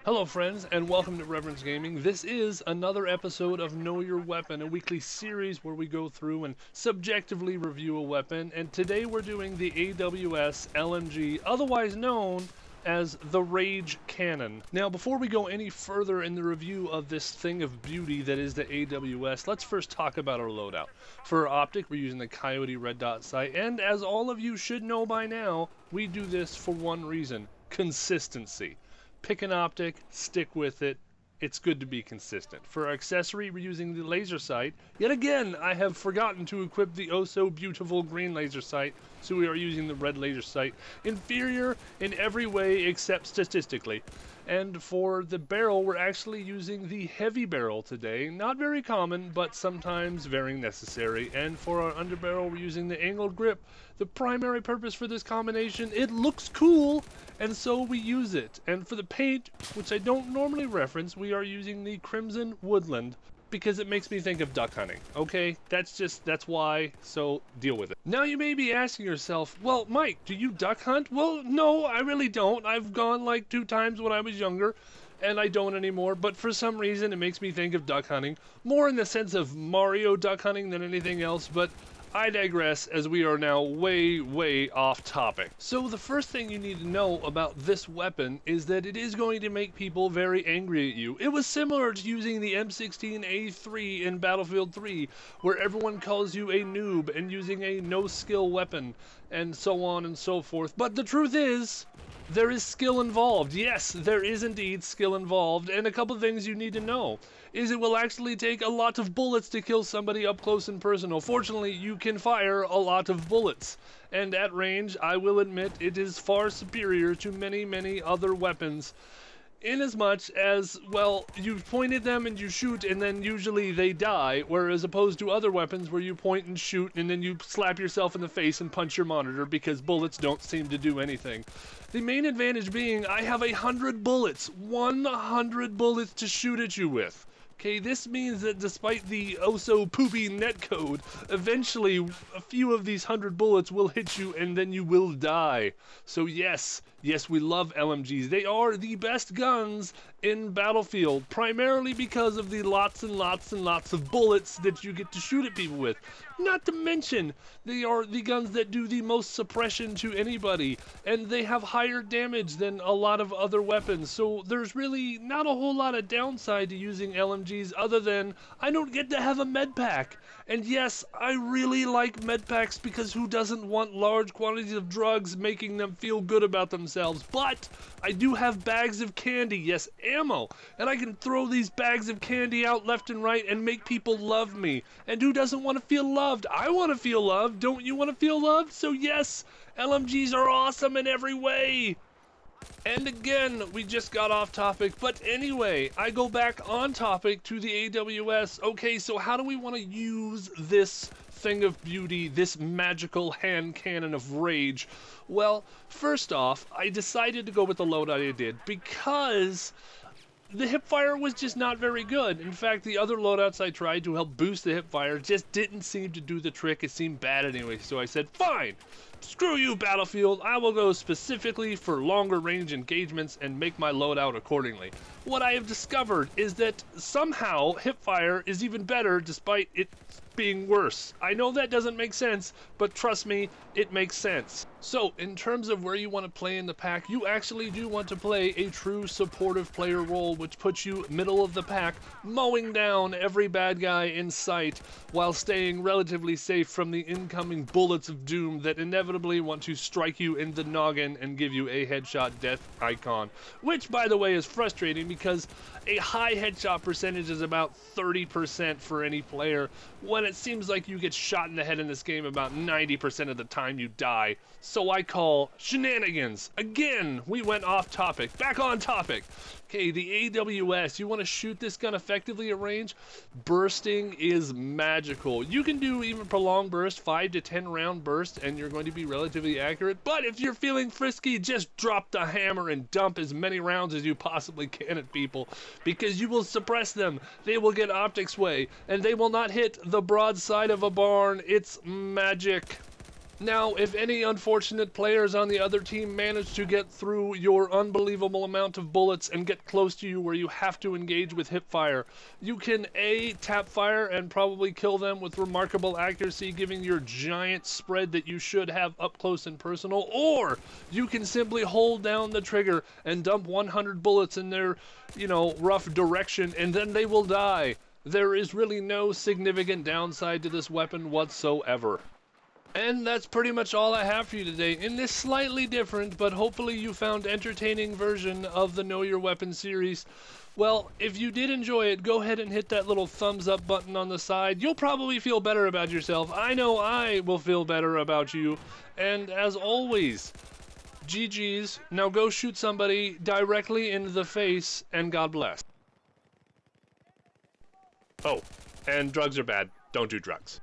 Hello, friends, and welcome to Reverence Gaming. This is another episode of Know Your Weapon, a weekly series where we go through and subjectively review a weapon. And today we're doing the AWS LMG, otherwise known as the Rage Cannon. Now, before we go any further in the review of this thing of beauty that is the AWS, let's first talk about our loadout. For our optic, we're using the Coyote Red Dot sight, and as all of you should know by now, we do this for one reason: consistency. Pick an optic, stick with it. It's good to be consistent. For our accessory, we're using the laser sight. Yet again, I have forgotten to equip the oh so beautiful green laser sight, so we are using the red laser sight. Inferior in every way except statistically. And for the barrel, we're actually using the heavy barrel today. Not very common, but sometimes very necessary. And for our underbarrel, we're using the angled grip. The primary purpose for this combination, it looks cool, and so we use it. And for the paint, which I don't normally reference, we are using the Crimson Woodland because it makes me think of duck hunting. Okay, that's why, so deal with it. Now you may be asking yourself, well, Mike, do you duck hunt? Well, no, I really don't. I've gone like 2 times when I was younger, and I don't anymore, but for some reason it makes me think of duck hunting, more in the sense of Mario duck hunting than anything else, but I digress, as we are now way off topic. So the first thing you need to know about this weapon is that it is going to make people very angry at you. It was similar to using the M16A3 in Battlefield 3, where everyone calls you a noob and using a no-skill weapon, and so on and so forth. But the truth is, there is skill involved. Yes, there is indeed skill involved, and a couple things you need to know is it will actually take a lot of bullets to kill somebody up close and personal. Fortunately, you can fire a lot of bullets, and at range, I will admit, it is far superior to many other weapons, inasmuch as, well, you point at them and you shoot and then usually they die, whereas opposed to other weapons where you point and shoot and then you slap yourself in the face and punch your monitor because bullets don't seem to do anything. The main advantage being I have 100 bullets, 100 bullets to shoot at you with. Okay, this means that despite the oh-so-poopy netcode, eventually a few of these 100 bullets will hit you and then you will die. So yes, we love LMGs. They are the best guns in Battlefield, primarily because of the lots and lots of bullets that you get to shoot at people with. Not to mention, they are the guns that do the most suppression to anybody, and they have higher damage than a lot of other weapons, so there's really not a whole lot of downside to using LMGs other than I don't get to have a med pack. And yes, I really like med packs because who doesn't want large quantities of drugs making them feel good about themselves? But I do have bags of candy, yes, ammo, and I can throw these bags of candy out left and right and make people love me. And who doesn't want to feel loved? I want to feel loved. Don't you want to feel loved? So yes, LMGs are awesome in every way. And again, we just got off topic, but anyway, I go back on topic to the AWS. Okay, so how do we want to use this thing of beauty, this magical hand cannon of rage? Well, first off, I decided to go with the loadout I did because the hipfire was just not very good. In fact, the other loadouts I tried to help boost the hipfire just didn't seem to do the trick. It seemed bad anyway, so I said, fine, screw you, Battlefield. I will go specifically for longer range engagements and make my loadout accordingly. What I have discovered is that somehow hipfire is even better despite it being worse. I know that doesn't make sense, but trust me, it makes sense. So, in terms of where you want to play in the pack, you actually do want to play a true supportive player role, which puts you middle of the pack, mowing down every bad guy in sight, while staying relatively safe from the incoming bullets of doom that inevitably want to strike you in the noggin and give you a headshot death icon. Which, by the way, is frustrating because a high headshot percentage is about 30% for any player, when it seems like you get shot in the head in this game about 90% of the time you die. So I call shenanigans. Again, we went off topic. Back on topic. Okay, the AWS, you want to shoot this gun effectively at range? Bursting is magical. You can do even prolonged burst, 5 to 10 round burst, and you're going to be relatively accurate. But if you're feeling frisky, just drop the hammer and dump as many rounds as you possibly can at people, because you will suppress them. They will get optic sway, and they will not hit the broadside of a barn. It's magic. Now, if any unfortunate players on the other team manage to get through your unbelievable amount of bullets and get close to you where you have to engage with hip fire, you can A, tap fire and probably kill them with remarkable accuracy, giving your giant spread that you should have up close and personal, or you can simply hold down the trigger and dump 100 bullets in their, rough direction, and then they will die. There is really no significant downside to this weapon whatsoever. And that's pretty much all I have for you today in this slightly different, but hopefully you found entertaining version of the Know Your Weapon series. Well, if you did enjoy it, go ahead and hit that little thumbs up button on the side. You'll probably feel better about yourself. I know I will feel better about you. And as always, GG's. Now go shoot somebody directly in the face, and God bless. Oh, and drugs are bad. Don't do drugs.